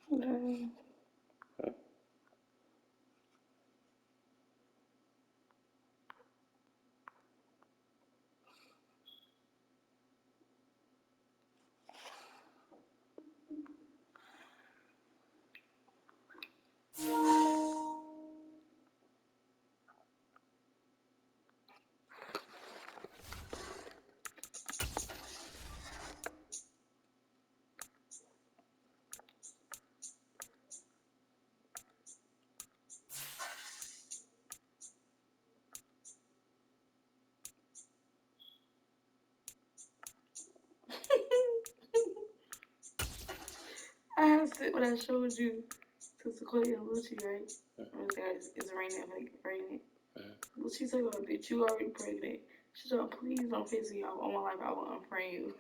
No. I have said what I showed you to Sequoia and Lucci, right? It's raining, like raining. Lucci said, "Oh, bitch, you already pregnant." She told me, "Please don't piss me off. All my life, I will unfriend you."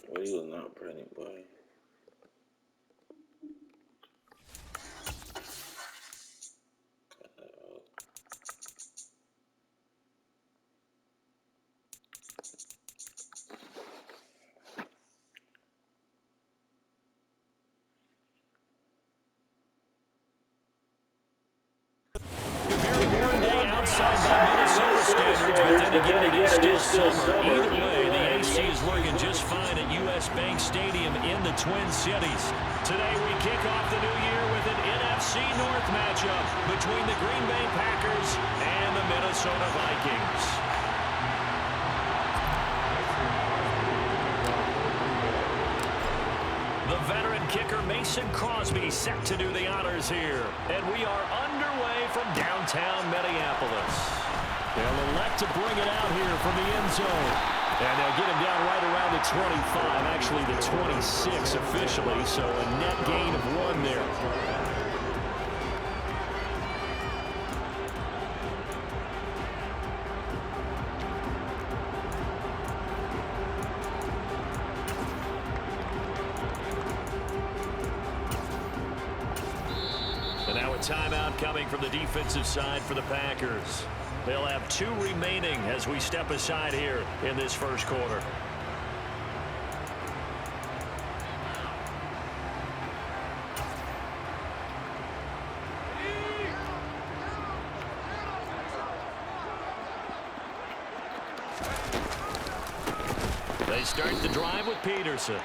Well, you was not pregnant, boy. Again, it is still summer. Either way, the AC is working just fine at U.S. Bank Stadium in the Twin Cities. Today, we kick off the new year with an NFC North matchup between the Green Bay Packers and the Minnesota Vikings. The veteran kicker Mason Crosby set to do the honors here. And we are underway from downtown Minneapolis. They'll elect to bring it out here from the end zone. And they'll get him down right around the 25, actually the 26 officially, so a net gain of 1 there. And now a timeout coming from the defensive side for the Packers. They'll have 2 remaining as we step aside here in this first quarter. They start the drive with Peterson.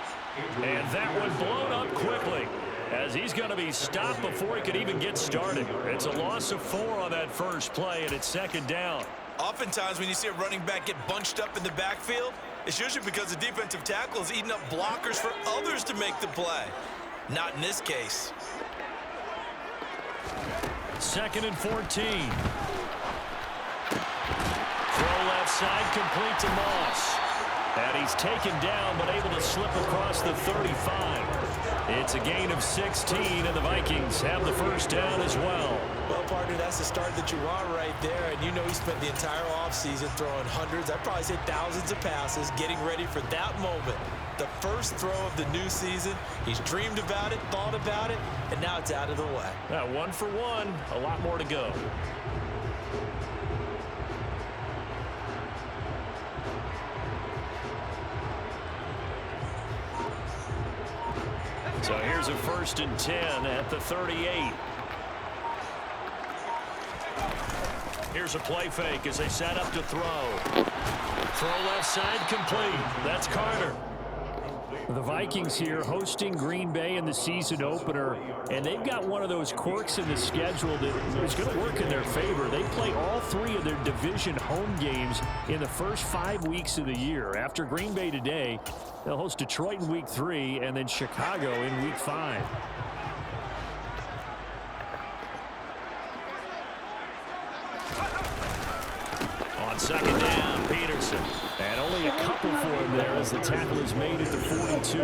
And that one blown up quickly, as he's going to be stopped before he could even get started. It's a loss of 4 on that first play, and it's second down. Oftentimes when you see a running back get bunched up in the backfield, it's usually because the defensive tackle is eating up blockers for others to make the play. Not in this case. 2nd and 14. Throw left side, complete to Moss. And he's taken down, but able to slip across the 35. It's a gain of 16, and the Vikings have the first down as well. Well, partner, that's the start that you want right there. And you know he spent the entire offseason throwing hundreds, I'd probably say thousands of passes, getting ready for that moment. The first throw of the new season. He's dreamed about it, thought about it, and now it's out of the way. Now, 1 for 1, a lot more to go. So here's a 1st and 10 at the 38. Here's a play fake as they set up to throw. Throw left side complete. That's Carter. The Vikings here hosting Green Bay in the season opener, and they've got one of those quirks in the schedule that is going to work in their favor. They play all 3 of their division home games in the first 5 weeks of the year. After Green Bay today, they'll host Detroit in week 3 and then Chicago in week 5. On second down, Peterson. And only a couple for him there as the tackle is made at the 42.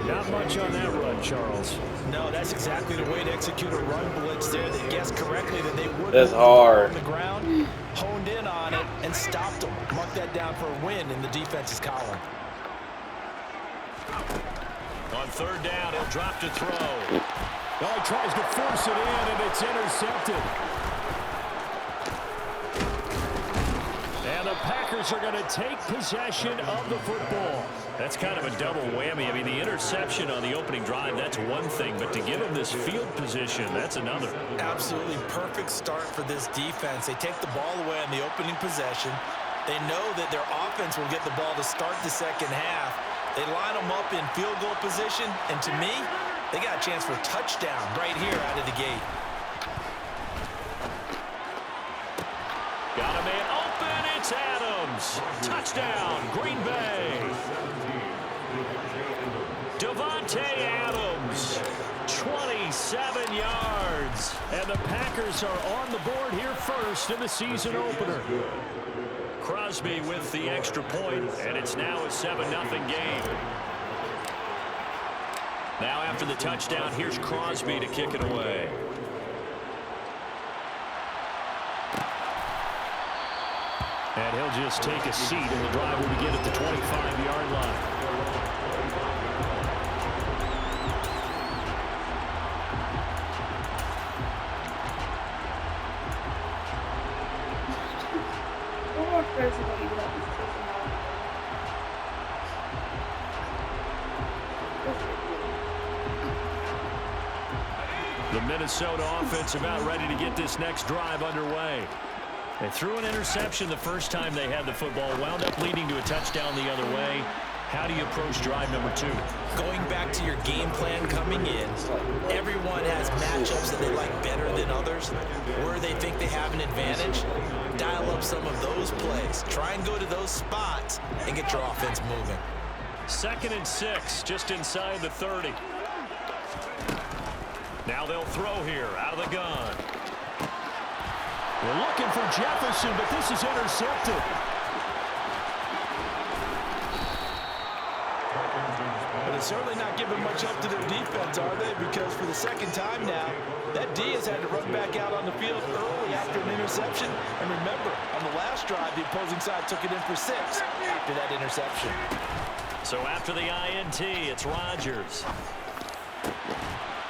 Not much on that run, Charles. No, that's exactly the way to execute a run blitz there. They guessed correctly that they would That's hard. on the ground, honed in on it, and stopped them. Mark that down for a win in the defense's column. On third down, he'll drop to throw. Well, he tries to force it in, and it's intercepted. And the Packers are going to take possession of the football. That's kind of a double whammy. I mean, the interception on the opening drive, that's one thing. But to give them this field position, that's another. Absolutely perfect start for this defense. They take the ball away on the opening possession. They know that their offense will get the ball to start the second half. They line them up in field goal position. And to me, they got a chance for a touchdown right here out of the gate. Got a man open. It's Adams. Touchdown, Green Bay. Davante Adams, 27 yards. And the Packers are on the board here first in the season opener. Crosby with the extra point, and it's now a 7-0 game. Now after the touchdown, here's Crosby to kick it away. And he'll just take a seat, and the drive will begin at the 25-yard line. The Minnesota offense about ready to get this next drive underway. They threw an interception the first time they had the football, wound up leading to a touchdown the other way. How do you approach drive number 2? Going back to your game plan coming in, everyone has matchups that they like better than others. Where they think they have an advantage, dial up some of those plays. Try and go to those spots and get your offense moving. 2nd and 6, just inside the 30. Now they'll throw here out of the gun. We're looking for Jefferson, but this is intercepted. But it's certainly not giving much up to their defense, are they? Because for the second time now, that D has had to run back out on the field early after an interception. And remember, on the last drive, the opposing side took it in for 6 after that interception. So after the INT, it's Rodgers.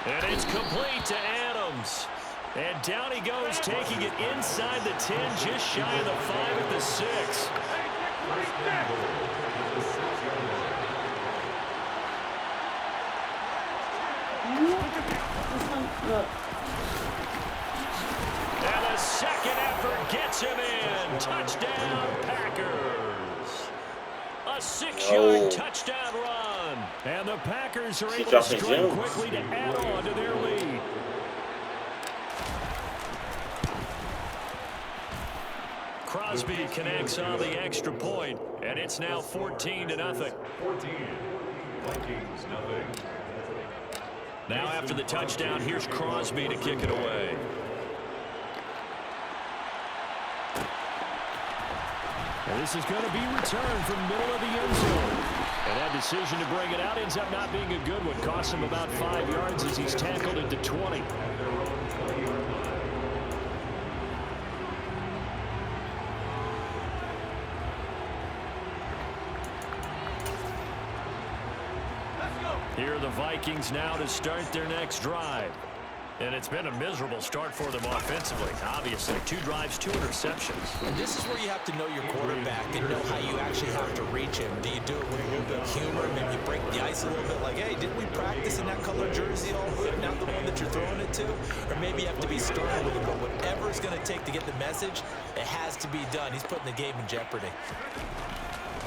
And it's complete to Adams. And down he goes, taking it inside the 10, just shy of the 5 at the 6. And the second effort gets him in. Touchdown, Packers. A 6-yard touchdown run. And the Packers are able to strike quickly to add on to their lead. Crosby connects on the extra point, and it's now 14-0. 14, Vikings, nothing. Now after the touchdown, here's Crosby to kick it away. And this is going to be returned from middle of the end zone. And that decision to bring it out ends up not being a good one. Costs him about 5 yards as he's tackled at the 20. Here are the Vikings now to start their next drive. And it's been a miserable start for them offensively. Obviously, 2 drives, 2 interceptions. And this is where you have to know your quarterback and know how you actually have to reach him. Do you do it with a little bit of humor, maybe break the ice a little bit, like, hey, didn't we practice in that color jersey all week, not the one that you're throwing it to? Or maybe you have to be stern with it, but whatever it's going to take to get the message, it has to be done. He's putting the game in jeopardy.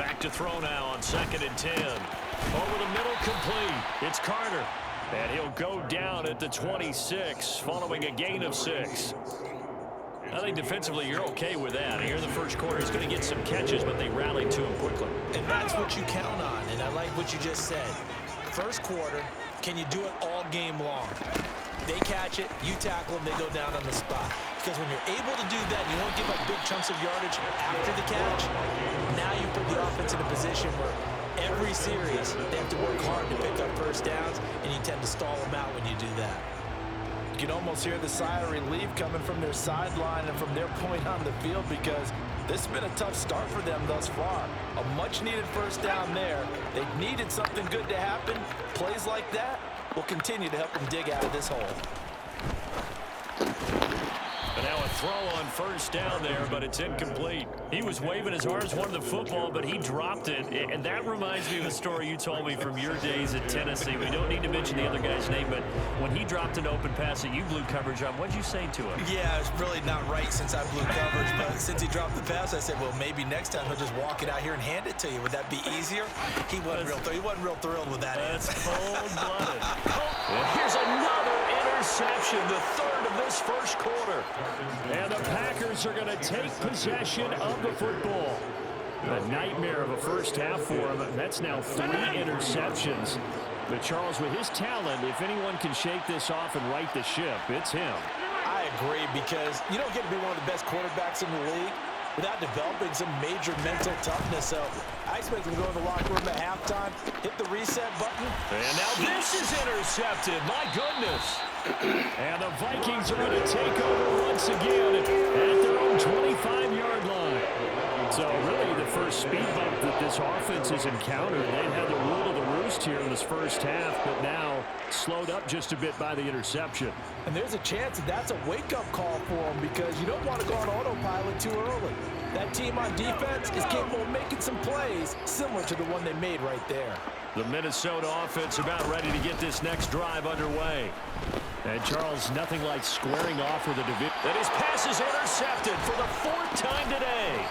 Back to throw now on 2nd and 10. Over the middle, complete. It's Carter. And he'll go down at the 26 following a gain of 6. I think defensively you're okay with that. Here in the first quarter, he's going to get some catches, but they rallied to him quickly. And that's what you count on, and I like what you just said. First quarter, can you do it all game long? They catch it, you tackle them, they go down on the spot. Because when you're able to do that, you won't give up big chunks of yardage after the catch. Now you put the offense in a position where every series they have to work hard to pick up first downs, and you tend to stall them out when you do that. You can almost hear the sigh of relief coming from their sideline and from their point on the field, because this has been a tough start for them thus far. A much-needed first down there. They've needed something good to happen. Plays like that will continue to help them dig out of this hole. And now a throw on first down there, but it's incomplete. He was waving his arms, wanted the football, but he dropped it. And that reminds me of a story you told me from your days at Tennessee. We don't need to mention the other guy's name, but when he dropped an open pass that you blew coverage on, what'd you say to him? Yeah, it's really not right since I blew coverage, but since he dropped the pass, I said, well, maybe next time he'll just walk it out here and hand it to you. Would that be easier? He wasn't real thrilled with that. That's cold-blooded. And here's another interception, the third of this first quarter. And the Packers are going to take possession of the football. A nightmare of a first half for him. That's now 3 interceptions. But Charles, with his talent, if anyone can shake this off and right the ship, it's him. I agree, because you don't get to be one of the best quarterbacks in the league without developing some major mental toughness. So I expect him to go in the locker room at halftime, hit the reset button. And now this is intercepted. My goodness. And the Vikings are going to take over once again at their own 25-yard line. So really the first speed bump that this offense has encountered. They had the rule of the roost here in this first half, but now slowed up just a bit by the interception. And there's a chance that that's a wake-up call for him, because you don't want to go on autopilot too early. That team on defense is capable of making some plays similar to the one they made right there. The Minnesota offense about ready to get this next drive underway. And Charles, nothing like squaring off with a division. And his pass is intercepted for the 4th time today.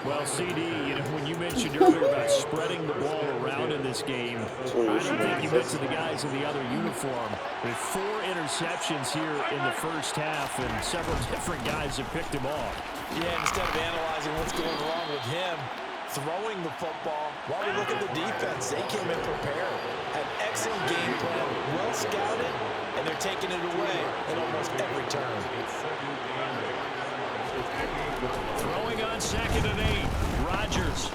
Well, CD, you know, when you mentioned earlier about spreading the ball around in this game, I don't think you mentioned the guys in the other uniform. With 4 interceptions here in the first half, and several different guys have picked him off. Yeah, instead of analyzing what's going wrong with him throwing the football, while we look at the defense, they came in prepared. Had excellent game plan, well scouted, and they're taking it away at almost every turn. Throwing on 2nd and 8. Rodgers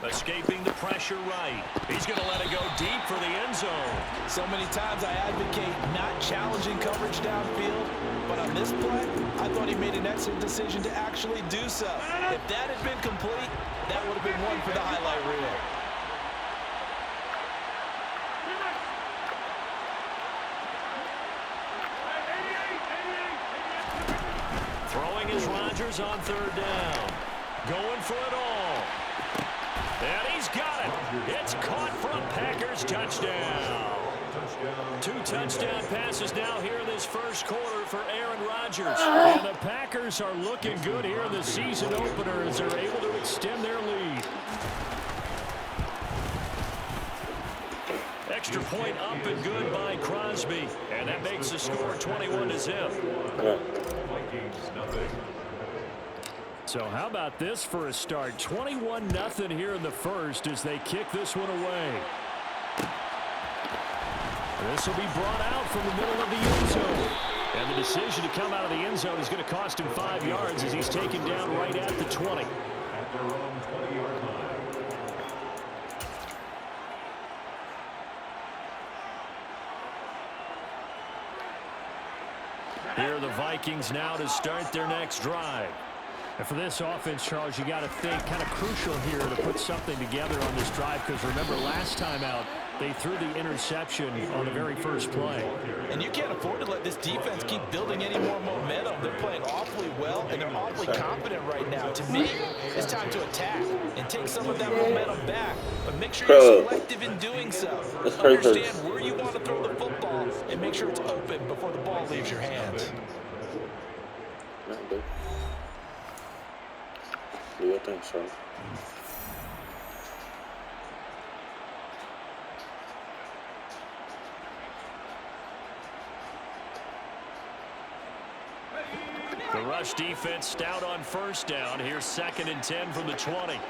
escaping the pressure right. He's going to let it go deep for the end zone. So many times I advocate not challenging coverage downfield, but on this play, I thought he made an excellent decision to actually do so. If that had been complete, that would have been one for the highlight reel. Throwing is Rodgers on 3rd down. Going for it all. And he's got it. It's caught for a Packers touchdown. 2 touchdown passes now here in this first quarter for Aaron Rodgers. And the Packers are looking good here in the season opener as they're able to extend their lead. Extra point up and good by Crosby. And that makes the score 21-0. So how about this for a start? 21-0 here in the first as they kick this one away. This will be brought out from the middle of the end zone. And the decision to come out of the end zone is going to cost him 5 yards as he's taken down right at the 20. Here are the Vikings now to start their next drive. And for this offense, Charles, you got to think kind of crucial here to put something together on this drive, because remember last time out, they threw the interception on the very first play. And you can't afford to let this defense keep building any more momentum. They're playing awfully well, and they're awfully confident right now. To me, it's time to attack and take some of that momentum back. But make sure you're selective in doing so. Understand where you want to throw the football and make sure it's open before the ball leaves your hands. Not bad. Yeah, I think so. The rush defense stout on first down. Here's 2nd and 10 from the 20.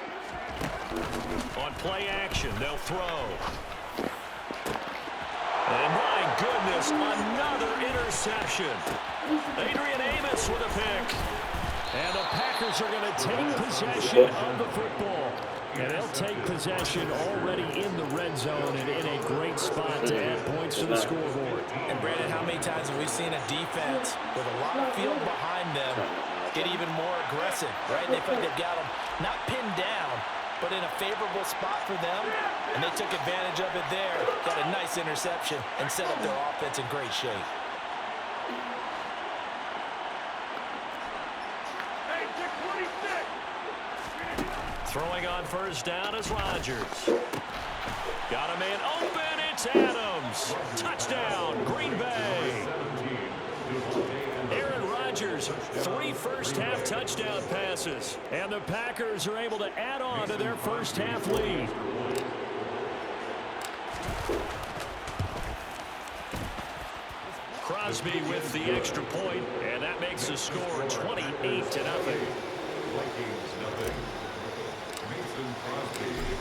On play action, they'll throw. And my goodness, another interception. Adrian Amos with a pick. And the Packers are going to take possession of the football. And they'll take possession already in the red zone and in a great spot to add points to the scoreboard. And Brandon, how many times have we seen a defense with a lot of field behind them get even more aggressive, right? They feel like they've got them not pinned down, but in a favorable spot for them, and they took advantage of it there, got a nice interception, and set up their offense in great shape. Throwing on first down is Rodgers. Got a man open, it's Adams. Touchdown, Green Bay. Aaron Rodgers, 3 first-half touchdown passes. And the Packers are able to add on to their first-half lead. Crosby with the extra point, and that makes the score 28-0.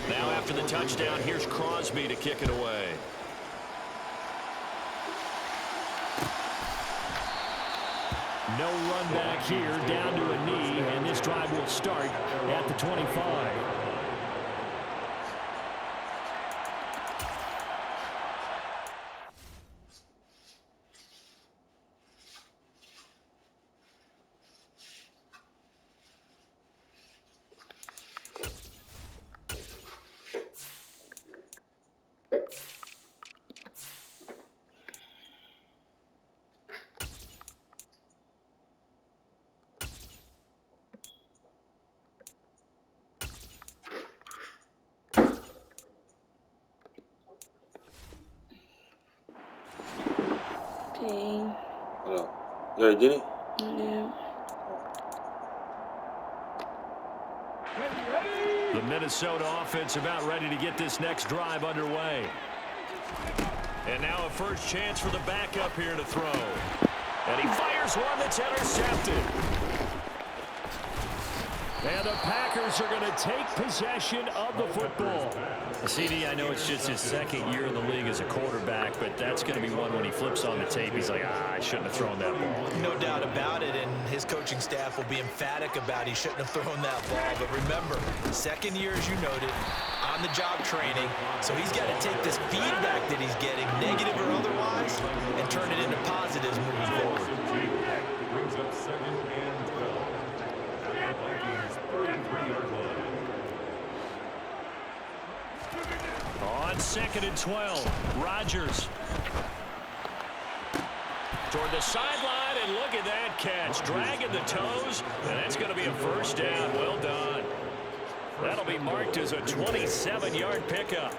Now after the touchdown, here's Crosby to kick it away. No run back here, down to a knee, and this drive will start at the 25. Dang. Hello. You already did it? Yeah. The Minnesota offense about ready to get this next drive underway. And now a first chance for the backup here to throw. And he fires one that's intercepted. And the Packers are going to take possession of the football. CD, I know it's just his 2nd year in the league as a quarterback, but that's going to be one when he flips on the tape. He's like, I shouldn't have thrown that ball. No doubt about it, and his coaching staff will be emphatic about he shouldn't have thrown that ball. But remember, 2nd year, as you noted, on-the-job training, so he's got to take this feedback that he's getting, negative or otherwise, and turn it into positives moving forward. Brings up 2nd and 12. Vikings 33-yard line. On 2nd and 12, Rodgers. Toward the sideline, and look at that catch. Dragging the toes, and that's going to be a first down. Well done. That'll be marked as a 27-yard pickup.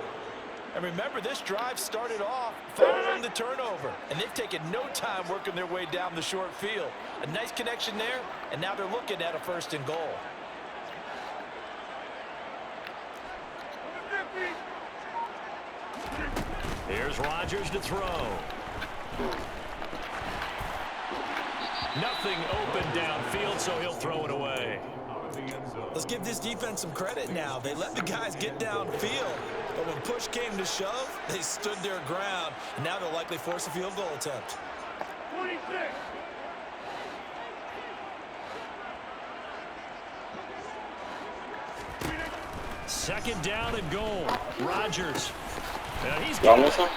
And remember, this drive started off following the turnover, and they've taken no time working their way down the short field. A nice connection there, and now they're looking at a 1st and goal. Here's Rodgers to throw. Nothing open downfield, so he'll throw it away. Let's give this defense some credit now. They let the guys get downfield, but when push came to shove, they stood their ground. And now they'll likely force a field goal attempt. 26. Second down and goal. Rodgers. He's Y'all miss him?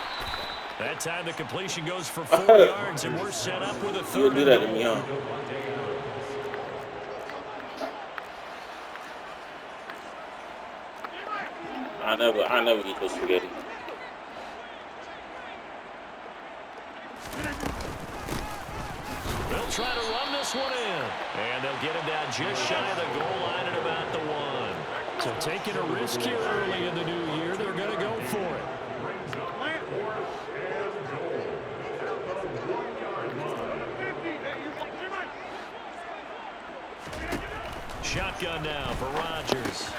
that time the completion goes for 4 yards, and we're set up with a 3rd You do that to and me, goal. huh? I never eat those spaghetti. They'll try to run this one in. And they'll get him down just shy of the goal line at about the 1. So taking a risk here early in the new year, they're going to go for it. shotgun now for Rodgers.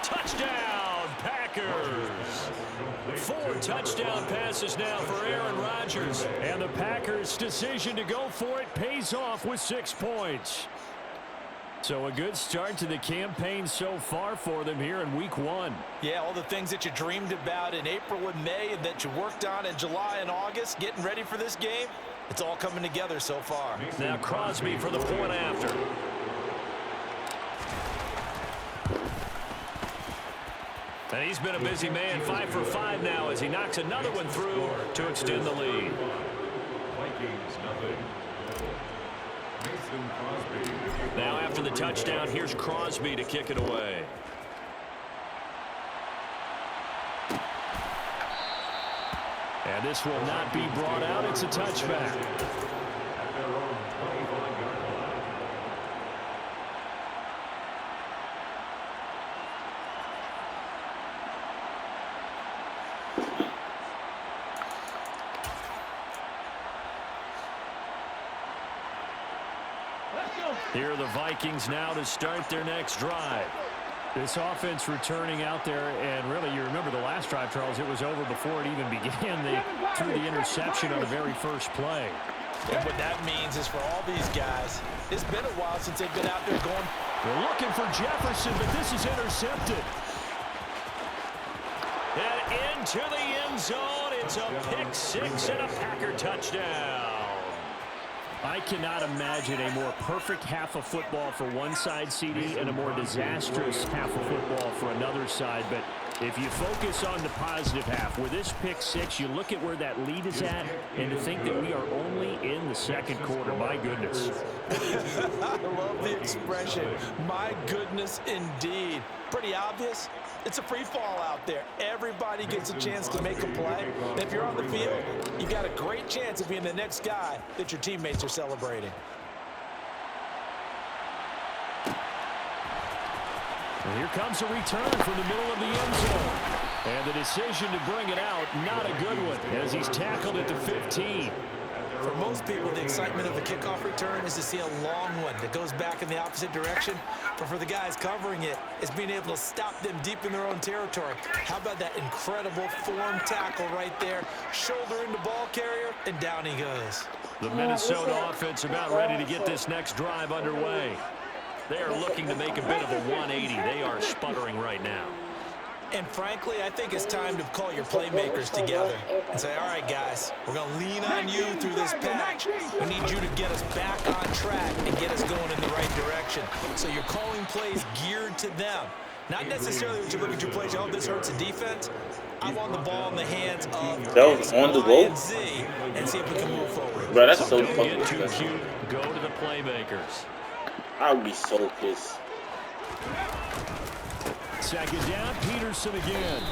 Touchdown, Packers. 4 touchdown passes now for Aaron Rodgers. And the Packers' decision to go for it pays off with 6 points. So a good start to the campaign so far for them here in week 1. Yeah, all the things that you dreamed about in April and May and that you worked on in July and August, getting ready for this game, it's all coming together so far. Now Crosby for the point after. And he's been a busy man, 5 for 5 now as he knocks another one through to extend the lead. Vikings nothing. Mason Crosby. Now after the touchdown, here's Crosby to kick it away. And this will not be brought out. It's a touchback. At their own 25-yard line. Here are the Vikings now to start their next drive. This offense returning out there, and really, you remember the last drive, Charles, it was over before it even began. They threw the interception on the very first play. And what that means is for all these guys, it's been a while since they've been out there going. They're looking for Jefferson, but this is intercepted. And into the end zone, it's a pick 6 and a Packer touchdown. I cannot imagine a more perfect half of football for one side, CD, and a more disastrous half of football for another side. But if you focus on the positive half, with this pick 6, you look at where that lead is at, and to think that we are only in the second quarter, my goodness. I love the expression, my goodness indeed. Pretty obvious. It's a free fall out there. Everybody gets a chance to make a play. And if you're on the field, you got a great chance of being the next guy that your teammates are celebrating. And here comes a return from the middle of the end zone. And the decision to bring it out, not a good one, as he's tackled at the 15. For most people, the excitement of a kickoff return is to see a long one that goes back in the opposite direction. But for the guys covering it, it's being able to stop them deep in their own territory. How about that incredible form tackle right there? Shoulder into ball carrier, and down he goes. The Minnesota offense about ready to get this next drive underway. They are looking to make a bit of a 180. They are sputtering right now. And frankly, I think it's time to call your playmakers together and say, all right, guys, we're going to lean on you through this patch. We need you to get us back on track and get us going in the right direction. So you're calling plays geared to them. Not necessarily that you look at your plays, oh, this hurts the defense. I want the ball in the hands of That was on the Y go? and Z and see if we can move forward. Bro, that's so Don't fucking get too expensive. cute. Go to the playmakers. I would be so pissed. Second down, Peterson again.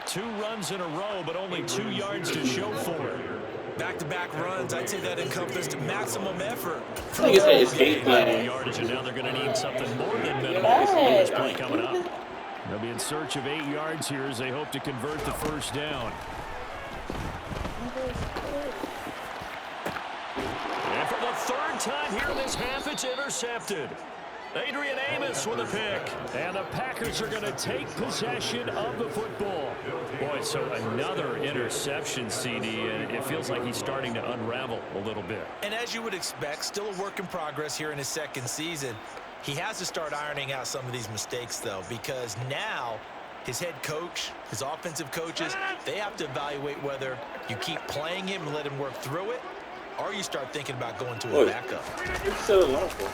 2 runs in a row, but only 2 yards to show for it. Back-to-back runs, I'd say that encompassed maximum effort. I think it's an escape plan. Yardage, and now they're going to need something more than minimal on this play coming up. They'll be in search of 8 yards here as they hope to convert the first down. And for the 3rd time here in this half, it's intercepted. Adrian Amos with a pick. And the Packers are going to take possession of the football. Boy, so another interception, CD, and it feels like he's starting to unravel a little bit. And as you would expect, still a work in progress here in his second season. He has to start ironing out some of these mistakes, though, because now his head coach, his offensive coaches, they have to evaluate whether you keep playing him and let him work through it, or you start thinking about going to a backup. It's still long for.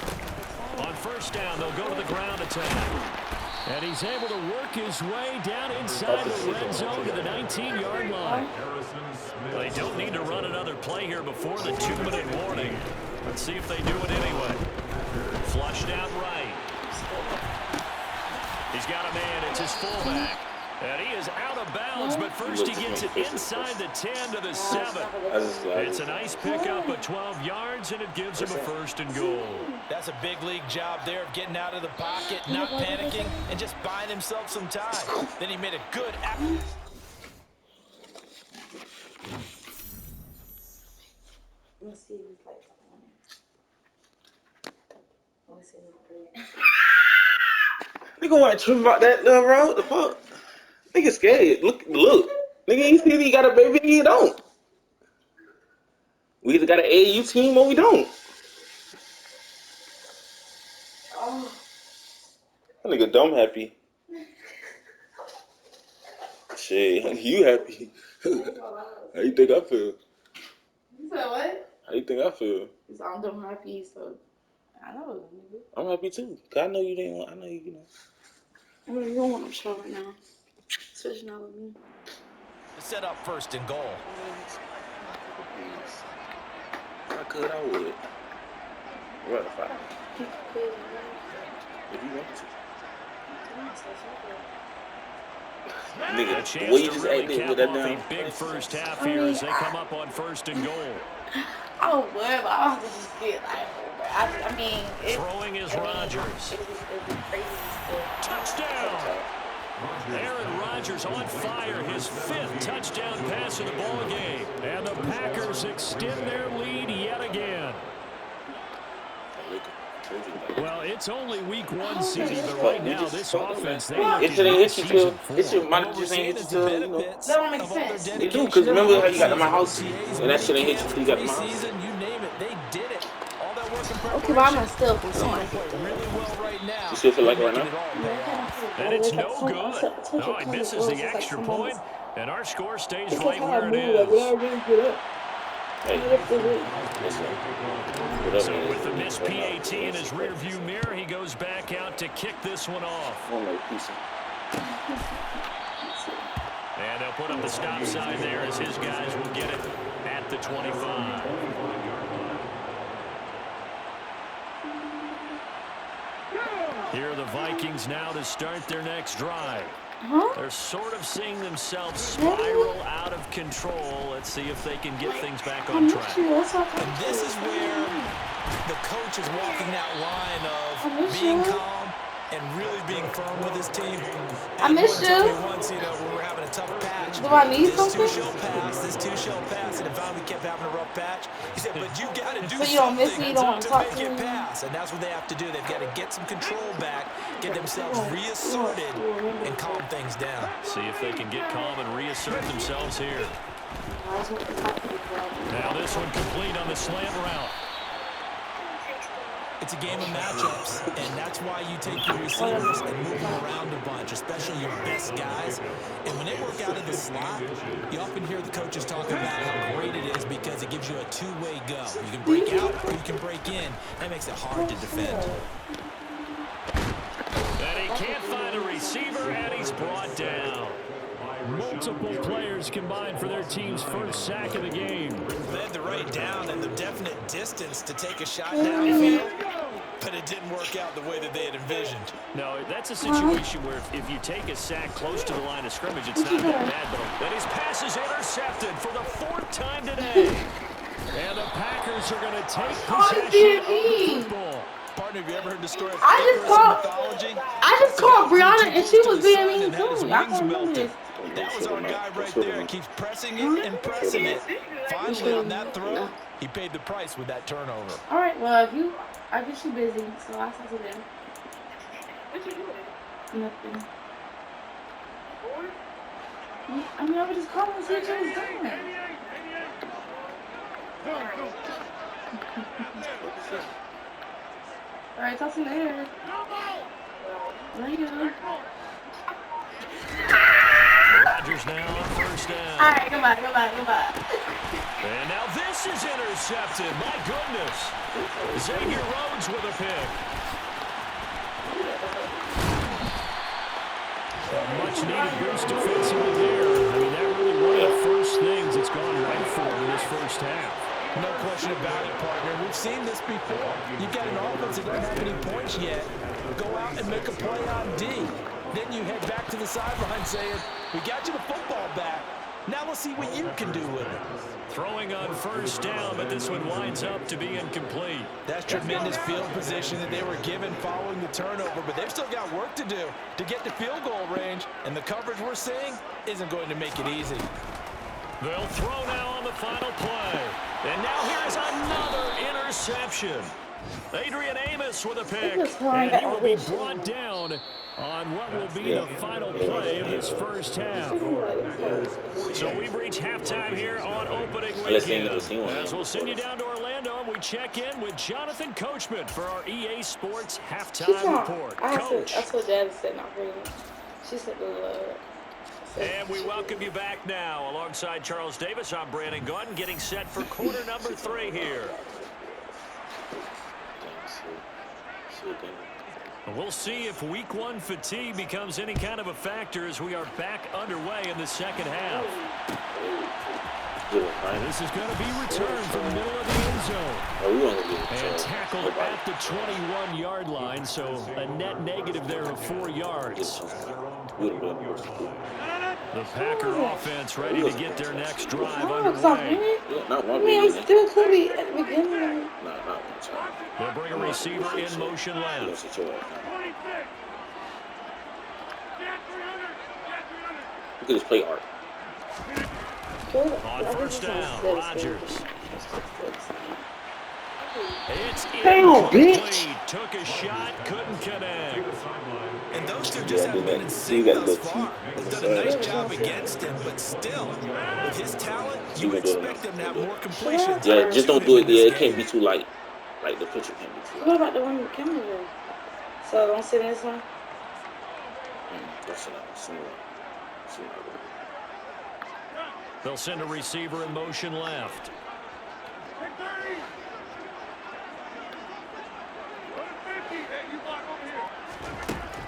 On first down, they'll go to the ground attack. And he's able to work his way down inside the red zone to the 19-yard line. They don't need to run another play here before the 2-minute warning. Let's see if they do it anyway. Flushed out right. He's got a man. It's his fullback. And he is out of bounds, but first he gets it inside the 10 to the 7. It's a nice pickup of 12 yards, and it gives him a 1st and goal. That's a big league job there of getting out of the pocket, not panicking, and just buying himself some time. Then he made a good Let's see if it's like something on it. Let's see if it's Nigga want to trip about that little road. The fuck? Nigga scared. Look. Nigga, you see he got a baby, you don't. We either got an AAU team or we don't. Oh. That nigga dumb happy. Shit, you happy. How you think I feel? You said what? How you think I feel? I'm dumb happy, so I know. I'm happy too. Cause I know you didn't want. I know you know. I mean, you don't want them show right now, especially not with me. Set up first and goal. If I could, I would. What if I? If you want to. Nigga, the way you just acted with that down. Big first half here as they come up on first and goal. I don't worry, but I have to just get like, I mean, throwing is Rodgers. It's crazy stuff. Touchdown! Aaron Rodgers on fire, his 5th touchdown pass of the ball game, and the Packers extend their lead yet again. Well, it's only week 1 season, but right now this offense, they look it should ain't hit you till. season It should 4. might just ain't hit you till. You know. That don't make sense. It do, cause remember how you got to my house and that shit ain't hit you till you got to my house. You name it, they did it. All that work in preparation. Okay, but I'm gonna still feel so much. Really well right now. You still feel like it right now? And it's no good. No, he misses the extra point, and our score stays right where it is. Hey, So with the missed PAT in his rearview mirror, he goes back out to kick this one off. And they'll put up the stop sign there as his guys will get it at the 25. Here are the Vikings now to start their next drive. They're sort of seeing themselves spiral out of control. Let's see if they can get things back on track. And this is where the coach is walking that line of being calm and really being firm with his team. I miss you. Once, you know, when we were having a tough patch. Do I need something? This two-shell pass, and if we kept having a rough patch, he said, but you got to do something you don't miss me, you don't want to talk make to it me. pass. And that's what they have to do. They've got to get some control back, get themselves reasserted, and calm things down. See if they can get calm and reassert themselves here. Now this one complete on the slant route. It's a game of matchups, and that's why you take your receivers and move them around a bunch, especially your best guys. And when they work out of the slot, you often hear the coaches talk about how great it is because it gives you a two-way go. You can break out or you can break in. That makes it hard to defend. And he can't find a receiver, and he's brought down. Multiple players combined for their team's first sack of the game. Led the right down and the definite distance to take a shot downfield, but it didn't work out the way that they had envisioned. No, that's a situation where if you take a sack close to the line of scrimmage, it's not that bad. But his pass is intercepted for the 4th time today. And the Packers are going to take possession of the football. Partner, have you ever heard the story of I just called Brianna and she was being mean too. I can't remember this. That was our guy right there. He keeps pressing it and pressing it. Finally, on that throw, he paid the price with that turnover. All right, well, I guess you're busy, so I'll talk to them. What you doing? Nothing. I mean, I was just calling and see what you was doing. All right, talk to you later. Later. Rodgers now on first down. All right, goodbye. And now this is intercepted. My goodness. Xavier Rhodes with a pick. A much-needed boost defensively there. I mean, that really one of the first things that's gone right for him in this first half. No question about it, partner. We've seen this before. You've got an offense that doesn't have any points yet. Go out and make a play on D. Then you head back to the sideline saying, we got you the football back. Now let's see what you can do with it. Throwing on first down, but this one winds up to be incomplete. That's tremendous field position that they were given following the turnover, but they've still got work to do to get to field goal range, and the coverage we're seeing isn't going to make it easy. They'll throw now on the final play. And now here's another interception. Adrian Amos with a pick. And he will be brought down on what will be the final play of this first half. So we've reached halftime here on opening weekend. As we'll send you down to Orlando, and we check in with Jonathan Coachman for our EA Sports halftime report. Coach. I told Dad to set not pregnant. She said And we welcome you back now. Alongside Charles Davis, I'm Brandon Gunn, getting set for quarter number 3 here. We'll see if week 1 fatigue becomes any kind of a factor as we are back underway in the second half. This is going to be returned from the middle of the end zone. And tackled at the 21-yard line, so a net negative there of 4 yards. The Packer offense ready to get their next drive underway. I'm still could be at the beginning. They'll bring a receiver in motion left. Look at this play art. On first down, Rodgers. It's incomplete. Took a shot, couldn't connect. And those two just haven't been in sync thus far. They've done a nice job against him, but still, with his talent, you would expect him to have more completions. Yeah, just don't do it. Yeah, it can't be too light. Like the picture can't be too light. What about the one with the camera there? So don't sit in this one? They'll send a receiver in motion left.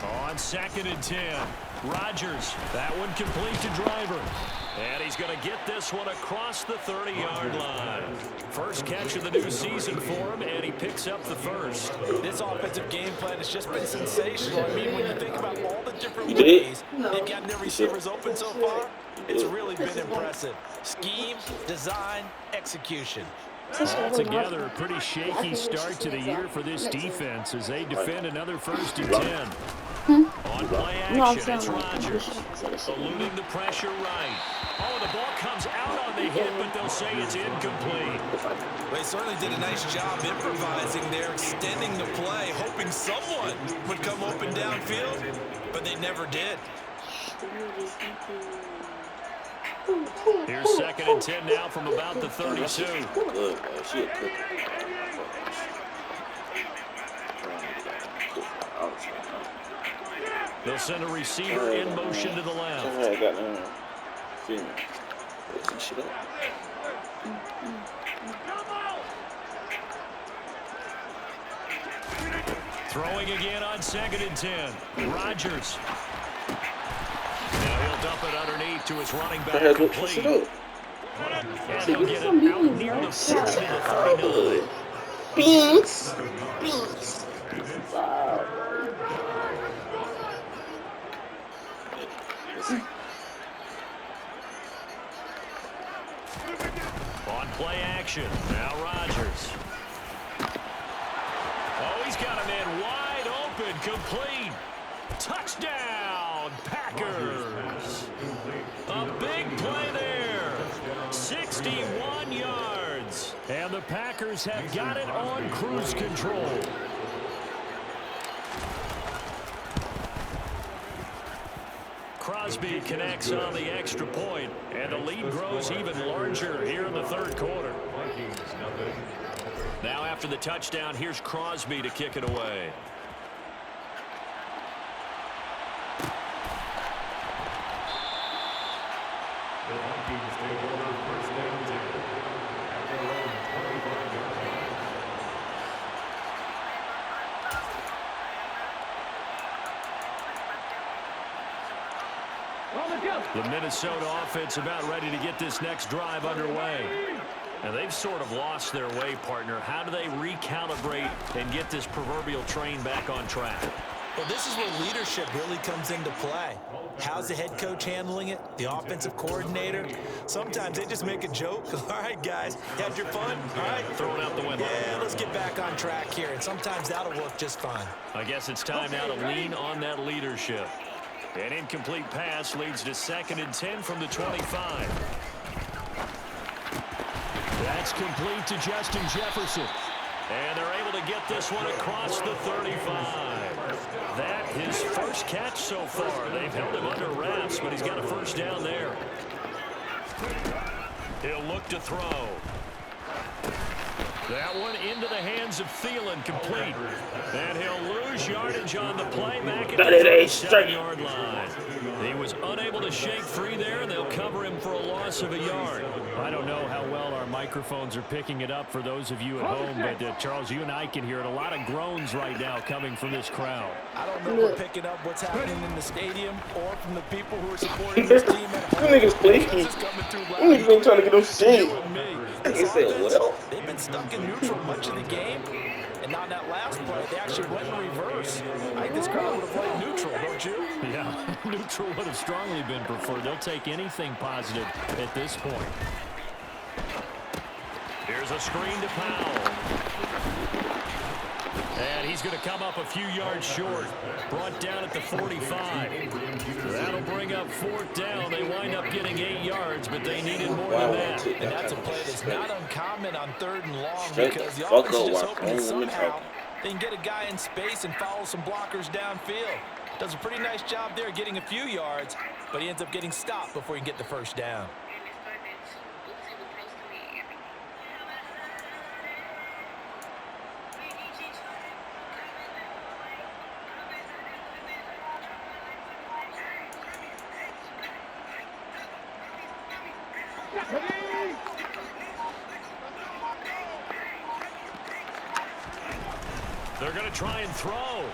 On 2nd and 10, Rodgers. That one complete to Driver. And he's going to get this one across the 30-yard line. First catch of the new season for him, and he picks up the first. This offensive game plan has just been sensational. I mean, when you think about all the different ways they've gotten their receivers open so far, it's really been impressive. Scheme, design, execution. Altogether, a pretty shaky start to the year for this defense as they defend another 1st and 10. On play action, it's Rodgers. Eluding the pressure right. Oh, the ball comes out on the hit, but they'll say it's incomplete. They certainly did a nice job improvising there, extending the play, hoping someone would come open downfield, but they never did. Here's 2nd and 10 now from about the 32. They'll send a receiver in motion to the left. Throwing again on 2nd and 10. Rodgers. Now he'll dump it underneath to his running back complete. And he'll get it out near the 40 to the 39. Beans. On play action, now Rodgers. Oh, he's got him in wide open, complete. Touchdown, Packers. A big play there. 61 yards. And the Packers have got it on cruise control. Crosby connects on the extra point, and the lead grows even larger here in the 3rd quarter. Now after the touchdown, here's Crosby to kick it away. The Minnesota offense about ready to get this next drive underway. And they've sort of lost their way, partner. How do they recalibrate and get this proverbial train back on track? Well, this is where leadership really comes into play. How's the head coach handling it? The offensive coordinator? Sometimes they just make a joke. All right, guys, you had your fun? All right. Throw it out the window. Yeah, let's get back on track here. And sometimes that'll work just fine. I guess it's time now to lean on that leadership. An incomplete pass leads to 2nd and 10 from the 25. That's complete to Justin Jefferson. And they're able to get this one across the 35. that his first catch so far. They've held him under wraps, but he's got a first down there. He'll look to throw. That one into the hands of Thielen, complete. And he'll lose yardage on the play back at the 37-yard line. He was unable to shake free there, and they'll cover him for a loss of a yard. I don't know how well our microphones are picking it up for those of you at home, but Charles, you and I can hear it. A lot of groans right now coming from this crowd. I don't know if we're picking up what's happening in the stadium or from the people who are supporting this team at home. You niggas flaky. You niggas ain't trying to get no shit. Niggas said, well. They've been stuck in neutral much of the game. And on that last play, they actually went in reverse. I think this crowd would have played neutral, don't you? Yeah, neutral would have strongly been preferred. They'll take anything positive at this point. Here's a screen to Powell. And he's going to come up a few yards short. Brought down at the 45. That'll bring up fourth down. They wind up getting 8 yards, but they needed more than that. And that's a play that's not uncommon on 3rd and long because the offense is just hoping that somehow they can get a guy in space and follow some blockers downfield. Does a pretty nice job there getting a few yards, but he ends up getting stopped before he can get the first down. They're going to try and throw.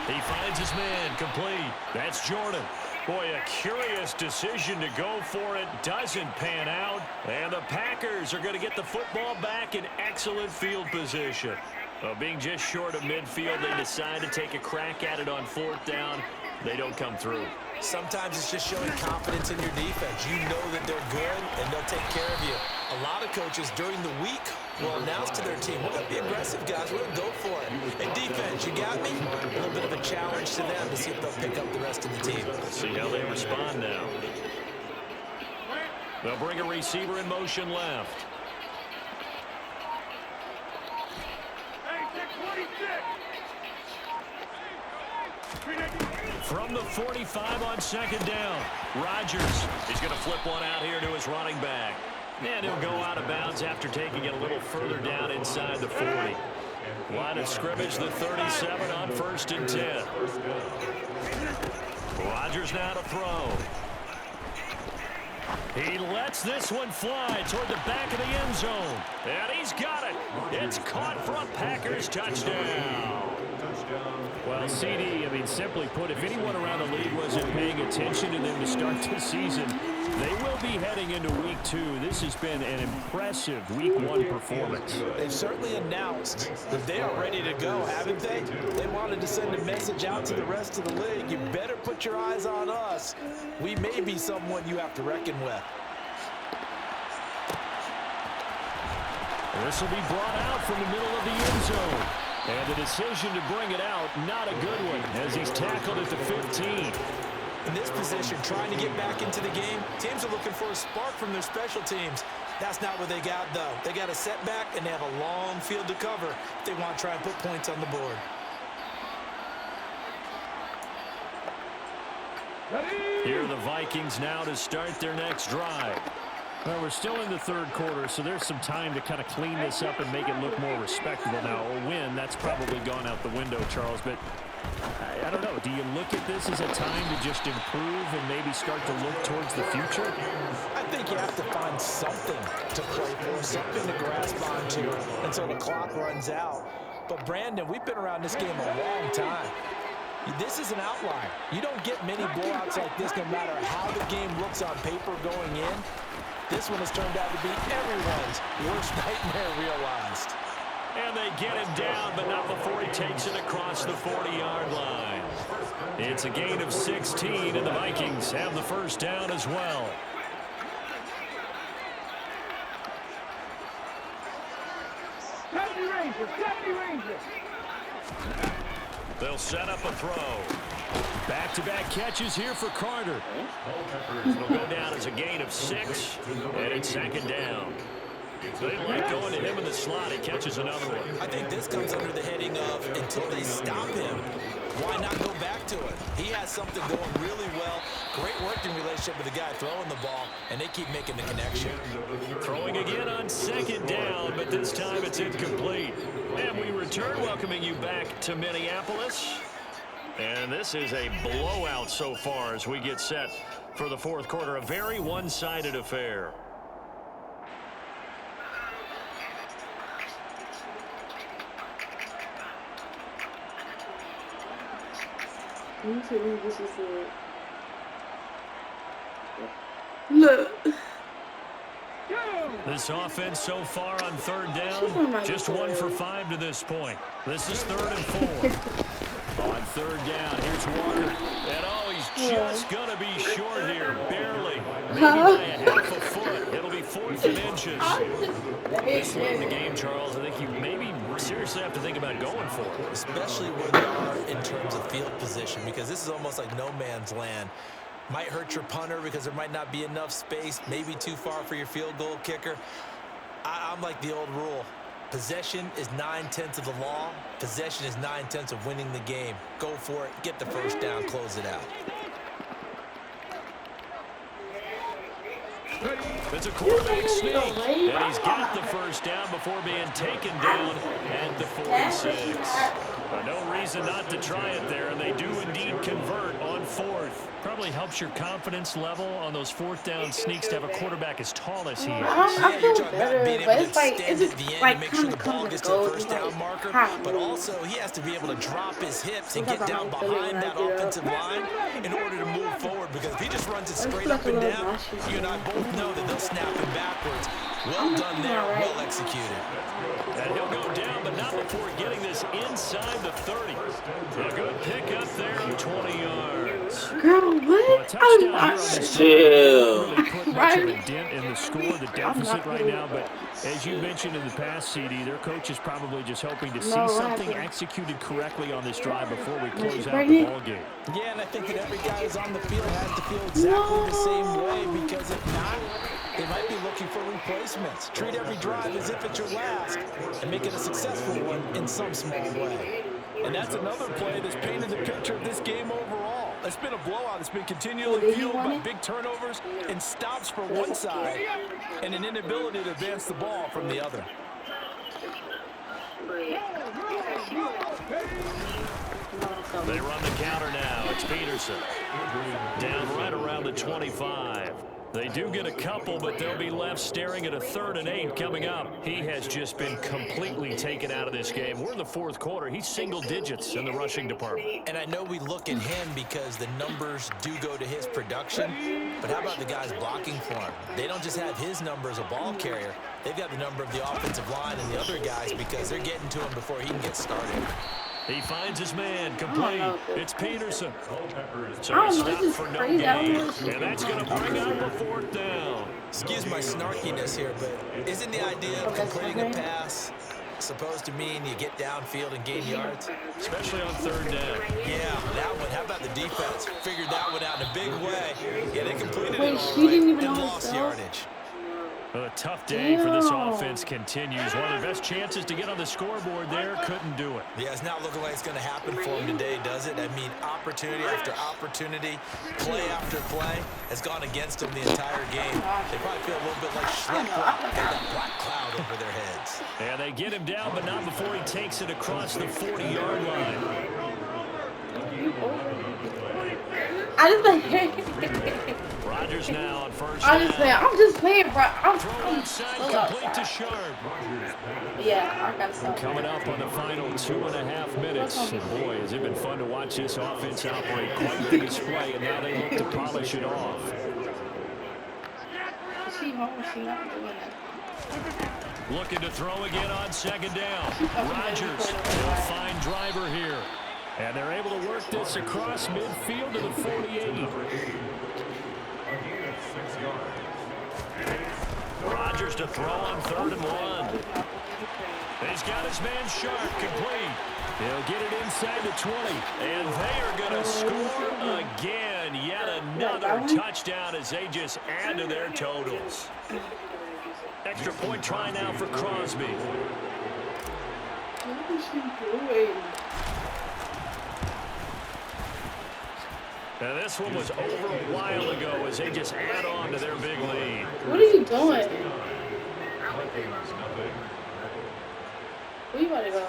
He finds his man, complete. That's Jordan. Boy, a curious decision to go for it. Doesn't pan out. And the Packers are going to get the football back in excellent field position. Being just short of midfield, they decide to take a crack at it on 4th down. They don't come through. Sometimes it's just showing confidence in your defense. You know that they're good, and they'll take care of you. A lot of coaches during the week will announce to their team, we're going to be aggressive, guys. We're going to go for it. And defense, you got me? A little bit of a challenge to them to see if they'll pick up the rest of the team. See how they respond now. They'll bring a receiver in motion left. From the 45 on 2nd down, Rodgers is going to flip one out here to his running back. And he'll go out of bounds after taking it a little further down inside the 40. Line of scrimmage, the 37 on 1st and 10. Rodgers now to throw. He lets this one fly toward the back of the end zone. And he's got it. It's caught for a Packers touchdown. Well, CD, I mean, simply put, if anyone around the league wasn't paying attention to them to start the season, they will be heading into week 2. This has been an impressive week 1 performance. They've certainly announced that they are ready to go, haven't they? They wanted to send a message out to the rest of the league. You better put your eyes on us. We may be someone you have to reckon with. This will be brought out from the middle of the end zone. And the decision to bring it out, not a good one, as he's tackled at the 15. In this position, trying to get back into the game, teams are looking for a spark from their special teams. That's not what they got, though. They got a setback, and they have a long field to cover if they want to try and put points on the board. Here are the Vikings now to start their next drive. Well, we're still in the 3rd quarter, so there's some time to kind of clean this up and make it look more respectable now. A win, that's probably gone out the window, Charles, but I don't know. Do you look at this as a time to just improve and maybe start to look towards the future? I think you have to find something to play for, something to grasp onto until the clock runs out. But, Brandon, we've been around this game a long time. This is an outlier. You don't get many blowouts like this no matter how the game looks on paper going in. This one has turned out to be everyone's worst nightmare realized. And they get him down, but not before he takes it across the 40-yard line. It's a gain of 16, and the Vikings have the first down as well. They'll set up a throw. Back-to-back catches here for Carter. It'll go down as a gain of 6, and it's 2nd down. They like going to him in the slot. He catches another one. I think this comes under the heading of until they stop him, why not go back to it? He has something going really well. Great working relationship with the guy throwing the ball, and they keep making the connection. Throwing again on second down, but this time it's incomplete. And we return, welcoming you back to Minneapolis. And this is a blowout so far as we get set for the fourth quarter. A very one-sided affair. Look. This offense so far on third down, just 1 for 5 to this point. This is 3rd and 4. On third down, here's Walker. And he's just going to be short here, barely. Maybe by a half a foot. It'll be 4th and inches. This late in the game, Charles, I think you maybe seriously have to think about going for it. Especially where they are in terms of field position, because this is almost like no man's land. Might hurt your punter because there might not be enough space, maybe too far for your field goal kicker. I'm like the old rule. Possession is 9/10 of the law. Possession is 9/10 of winning the game. Go for it. Get the first down. Close it out. It's a quarterback sneak, and he's got the first down before being taken down at the 46. No reason not to try it there, and they do indeed convert on 4th. Probably helps your confidence level on those 4th down sneaks to have a quarterback as tall as he is. I feel better, being but able it's to like, extend it's at the just end like to make sure the ball kind gets of to the goes first down marker, but also he has to be able to drop his hips and get down behind that offensive line in order to move forward, because if he just runs it straight up and down, you and I both know that they'll snap him backwards. Well done there, well executed. And he'll go down, but not before getting this inside the 30. A good pickup there of 20 yards. Girl, what? I'm not Chill. Really put much of a dent in the score, the deficit right now, but as you mentioned in the past, CD, their coach is probably just hoping to see something executed correctly on this drive before we close out the ball game. Yeah, and I think that every guy who's on the field has to feel exactly the same way, because if not, they might be looking for replacements. Treat every drive as if it's your last and make it a successful one in some small way. And that's another play that's painted the picture of this game overall. It's been a blowout. It's been continually fueled by big turnovers and stops for one side and an inability to advance the ball from the other. They run the counter now. It's Peterson. Down right around the 25. They do get a couple, but they'll be left staring at a 3rd and 8 coming up. He has just been completely taken out of this game. We're in the 4th quarter. He's single digits in the rushing department. And I know we look at him because the numbers do go to his production, but how about the guys blocking for him? They don't just have his number as a ball carrier. They've got the number of the offensive line and the other guys because they're getting to him before he can get started. He finds his man, complete. It's Peterson. So he stopped for no gain, and that's going to bring up a 4th down. Excuse my snarkiness here, but isn't the idea of completing a pass supposed to mean you get downfield and gain yards? Especially on 3rd down. Yeah, that one. How about the defense? Figured that one out in a big way. Yeah, they completed it all she right didn't even and know lost herself? yardage. A tough day for this offense continues. One of their best chances to get on the scoreboard there, couldn't do it. Yeah, it's not looking like it's going to happen for him today, does it? I mean, opportunity after opportunity, play after play has gone against them the entire game. They probably feel a little bit like Schleppler. Got that black cloud over their heads. Yeah, they get him down, but not before he takes it across the 40-yard line. I just Rodgers now on 1st down. I'm just playing, bro. Throw outside, complete to Sharp. Yeah, I got something. Coming up on the final 2.5 minutes. And boy, has it been fun to watch this offense operate. Quite the display, and now they look to polish it off. Looking to throw again on 2nd down. Rodgers, a fine driver here. And they're able to work this across midfield to the 48. Rodgers to throw on 3rd and 1. He's got his man Sharp, complete. He'll get it inside the 20. And they are going to score again. Yet another touchdown as they just add to their totals. Extra point try now for Crosby. What is she doing? Now this one was over a while ago as they just add on to their big lead. What are you doing? Where you about to go?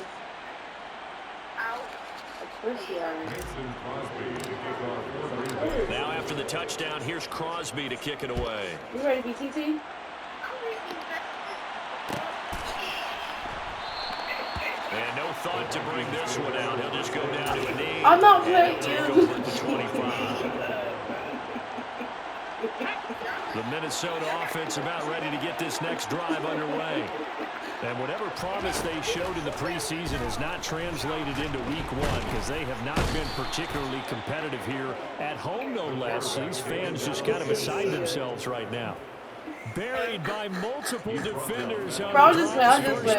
Now after the touchdown, here's Crosby to kick it away. You ready to be TT? And no thought to bring this one out. He'll just go down to a knee. I'm not playing Take you. over at the 25. The Minnesota offense about ready to get this next drive underway. And whatever promise they showed in the preseason has not translated into week one because they have not been particularly competitive here at home, no less. These fans just kind of beside themselves right now. Buried by multiple defenders on the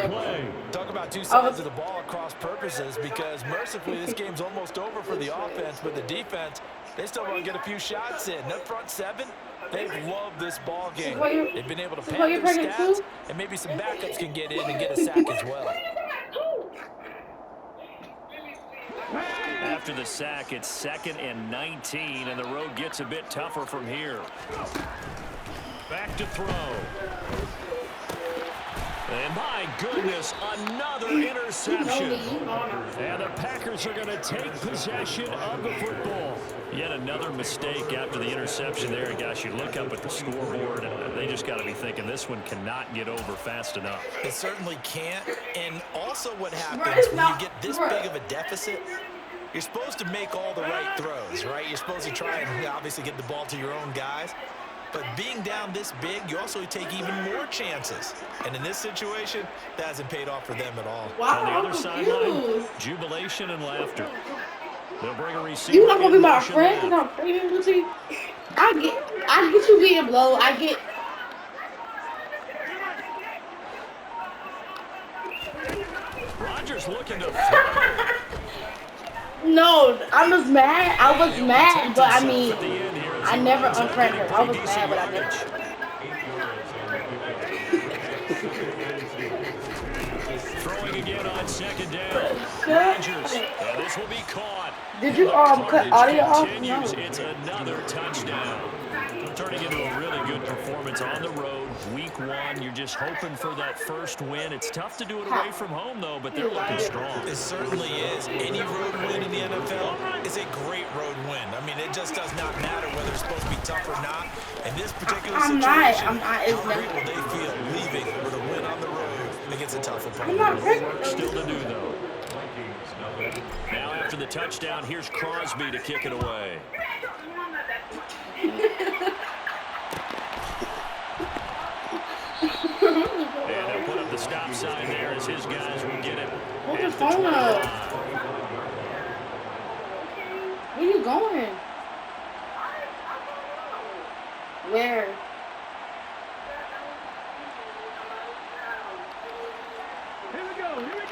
play. Talk about two sides of the ball at cross purposes because mercifully this game's almost over for the offense, but the defense, they still want to get a few shots in. That front seven, they've loved this ball game. They've been able to pad their stats, and maybe some backups can get in and get a sack as well. After the sack, it's 2nd and 19, and the road gets a bit tougher from here. Back to throw. And my goodness, another interception. And the Packers are going to take possession of the football. Yet another mistake after the interception there. And gosh, you look up at the scoreboard, and they just got to be thinking this one cannot get over fast enough. It certainly can't. And also what happens when you get this big of a deficit, you're supposed to make all the right throws, right? You're supposed to try and obviously get the ball to your own guys. But being down this big, you also take even more chances. And in this situation, that hasn't paid off for them at all. Wow, on the other sideline, jubilation and laughter. They'll bring a receiver. You not gonna be my friend because I'm playing with you? I get you getting blow. I get. Rodgers looking to throw. No, I was mad. I was mad, but I mean, I never unfriended her. I was mad, but I didn't. Throwing again on 2nd down. Rodgers. And this will be caught. Did you cut audio off? No. It's another touchdown. Turning into a really good performance on the road. Week one, you're just hoping for that first win. It's tough to do it away from home, though, but they're looking strong. It certainly is. Any road win in the NFL is a great road win. I mean, it just does not matter whether it's supposed to be tough or not. In this particular situation, I'm not. how great will they feel leaving with a win on the road against a tough opponent? Work still to do, though. Now after the touchdown, here's Crosby to kick it away. And they'll put up the stop sign there as his guys will get it. Hold your phone up. Where you going? Where?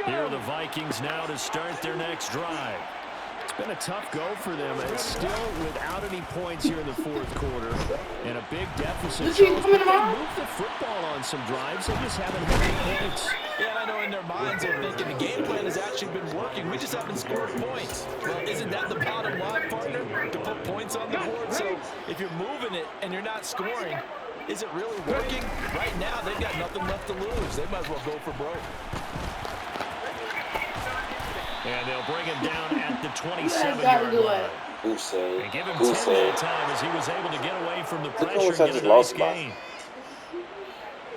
Here are the Vikings now to start their next drive. It's been a tough go for them. It's still without any points here in the fourth quarter. And a big deficit. Did you come in They tomorrow? moved the football on some drives. They just haven't had any points. Yeah, and I know in their minds they're thinking the game plan has actually been working. We just haven't scored points. Well, isn't that the bottom line, partner? To put points on the board? So if you're moving it and you're not scoring, is it really working? Right now, they've got nothing left to lose. They might as well go for broke. And they'll bring him down at the 27-yard line. And give him 10 that time as he was able to get away from the pressure and get a nice gain.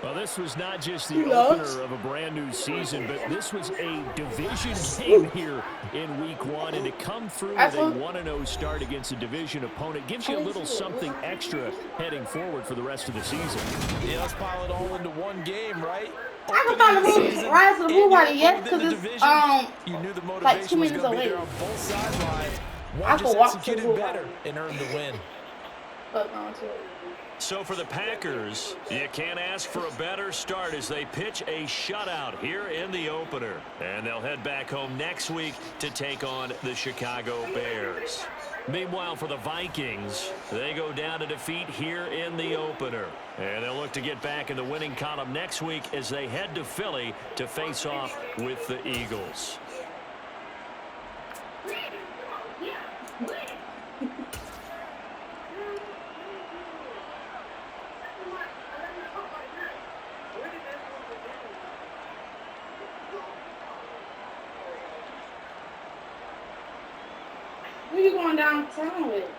Well, this was not just the opener of a brand new season, but this was a division game here in week one. And to come through with a 1-0 start against a division opponent gives you a little something extra heading forward for the rest of the season. Yeah, let's pile it all into one game, right? I can find the movie Rise of the Blue Body yet because it's you knew the motivation like 2 was minutes going to be away. there on both sidelines. I One can just walk to executed Blue better Body. and earned the win. So for the Packers, you can't ask for a better start as they pitch a shutout here in the opener. And they'll head back home next week to take on the Chicago Bears. Meanwhile, for the Vikings, they go down to defeat here in the opener. And they'll look to get back in the winning column next week as they head to Philly to face off with the Eagles. Who you going downtown with?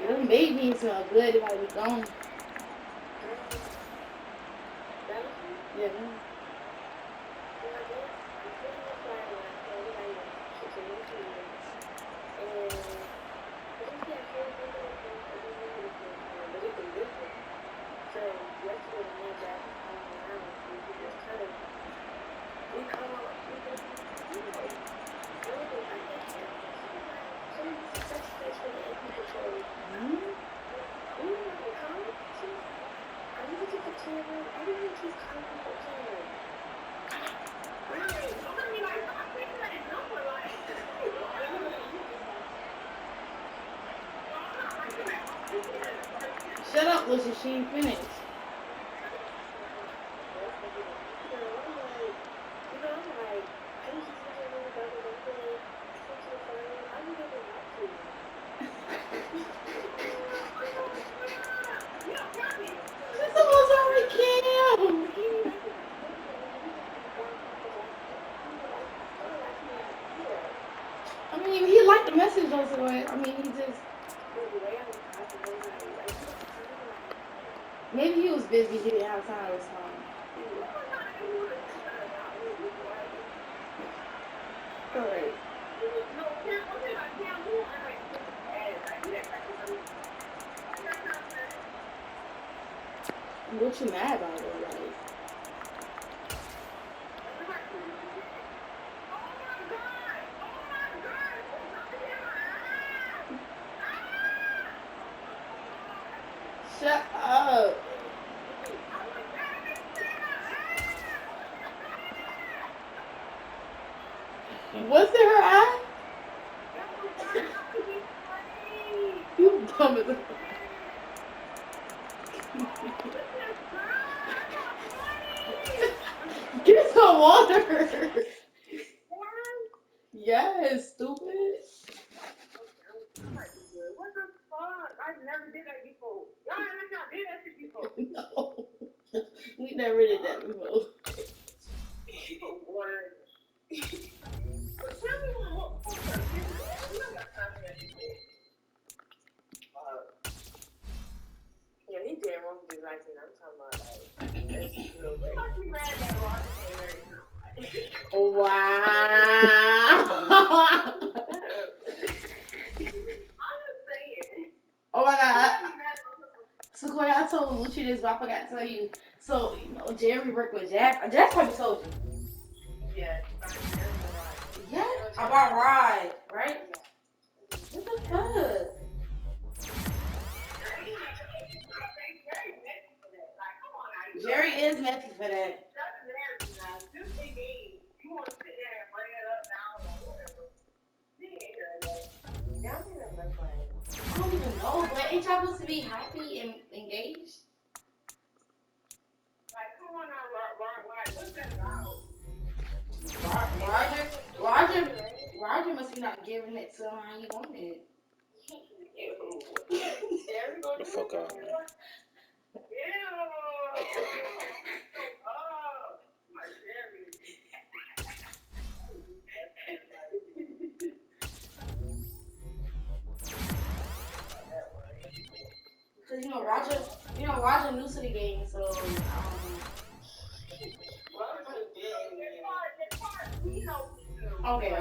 Them babies smell good. It might be gone. Yeah. Shut up, Lucy. She ain't finished. This almost already killed. I mean, he liked the message also, but I mean, he just. Maybe he was busy. He didn't have time to respond. Alright. What you mad about it, like? Shut up. What's in her eye? You dumb as a... Get some water. Yes, stupid. What the fuck? I never did that before. Y'all never did that shit before. No. We never did that before. Yeah, he did wrong to do like that. I'm talking about like that's real bad. You mad that Ross ain't very Wow. I'm just saying. Oh my God. Sequoia, I told Lucci this, but I forgot to tell you. So, you know, Jerry worked with Jack. Jack probably told you. Yeah. Yeah, about Ride, right? What the fuck? Jerry is messy for that. I don't even know, but ain't y'all supposed to be happy and engaged? Roger must be not giving it to him how you want it. Get the fuck out, man. Roger new to the game, so okay.